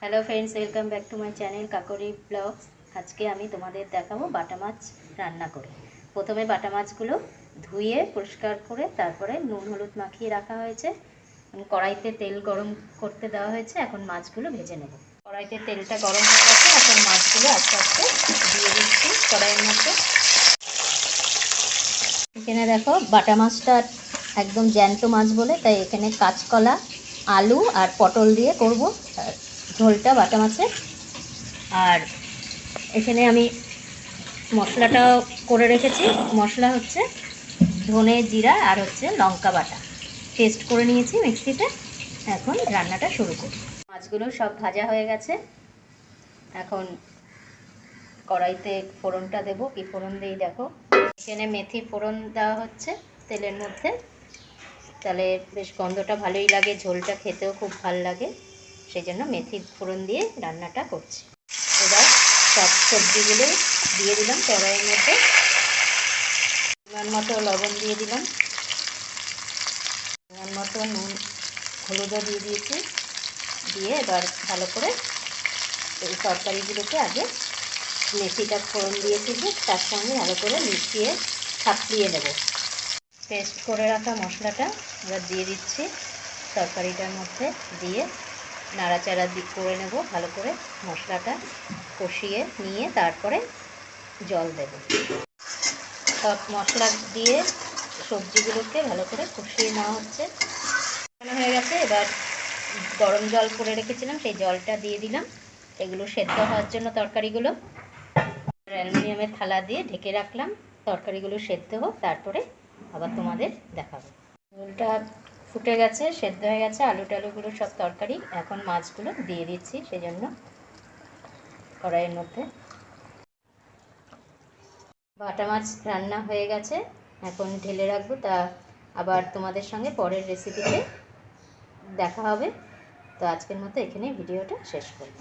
Hello friends, welcome back to my channel Kakori blogs. आज के आमी तुम्हादेर देखाबो बाटा माछ रान्ना करे। प्रथमे बाटा माछगुलो धुए परिष्कार करे तारपरे नुन हलुद माखिए रखा हयेछे। कड़ाईते तेल गरम करते देওয়া হয়েছে। এখন মাছগুলো ভেজে নেব। কড়াইতে তেলটা গরম হয়ে গেছে। এখন মাছগুলো আস্তে আস্তে দিয়ে দিচ্ছি কড়াইয়ের মধ্যে। এখানে দেখো বাটা মাছটা একদম জ্যান্ত মাছ বলে তাই এখানে কাঁচকলা, আলু আর পটল দিয়ে করব ঝোলটা বাটা মাছের। আর এখানে আমি মশলাটা করে রেখেছি। মশলা হচ্ছে ধনে জিরা আর হচ্ছে লঙ্কা বাটা পেস্ট করে নিয়েছি মিক্সিতে। এখন রান্নাটা শুরু করি। মাছগুলো সব ভাজা হয়ে গেছে। এখন কড়াইতে ফোড়নটা দেবো। কি ফোড়ন দিই দেখো, এখানে মেথি ফোড়ন দেওয়া হচ্ছে তেলের মধ্যে। তাহলে বেশ গন্ধটা ভালোই লাগে, ঝোলটা খেতেও খুব ভালো লাগে, সেই জন্য মেথি ফোড়ন দিয়ে রান্নাটা করছি। এবার সব সবজিগুলো দিয়ে দিলাম কড়াইয়ের মধ্যে। পরিমাণ মতো লবণ দিয়ে দিলাম, পরিমাণ মতো নুন হলুদও দিয়ে দিয়েছি। দিয়ে এবার ভালো করে এই তরকারিগুলোকে আগে মেথিটা ফোড়ন দিয়েছি যে তার সঙ্গে ভালো করে মিশিয়ে থাপিয়ে নেব। পেস্ট করে রাখা মশলাটা এবার দিয়ে দিচ্ছি তরকারিটার মধ্যে। দিয়ে নাড়াচাড়া করে নেব ভালো করে। মশলাটা কষিয়ে নিয়ে তারপরে জল দেব। সব মশলা দিয়ে সবজিগুলোকে ভালো করে কষিয়ে নেওয়া হচ্ছে। হয়ে গেছে। এবার গরম জল করে রেখেছিলাম, সেই জলটা দিয়ে দিলাম। এগুলো সেদ্ধ হওয়ার জন্য তরকারিগুলো অ্যালুমিনিয়ামের থালা দিয়ে ঢেকে রাখলাম। তরকারিগুলো সেদ্ধ হোক, তারপরে আবার তোমাদের দেখাবো। ঝোলটা ফুটে গেছে, সেদ্ধ হয়ে গেছে আলু টালুগুলো সব তরকারি। এখন মাছগুলো দিয়ে দিচ্ছি সেজন্য কড়াইয়ের মধ্যে। বাটা মাছ রান্না হয়ে গেছে, এখন ঢেলে রাখবো। তা আবার তোমাদের সঙ্গে পরের রেসিপিতে দেখা হবে। তো আজকের মতো এখানেই ভিডিওটা শেষ করব।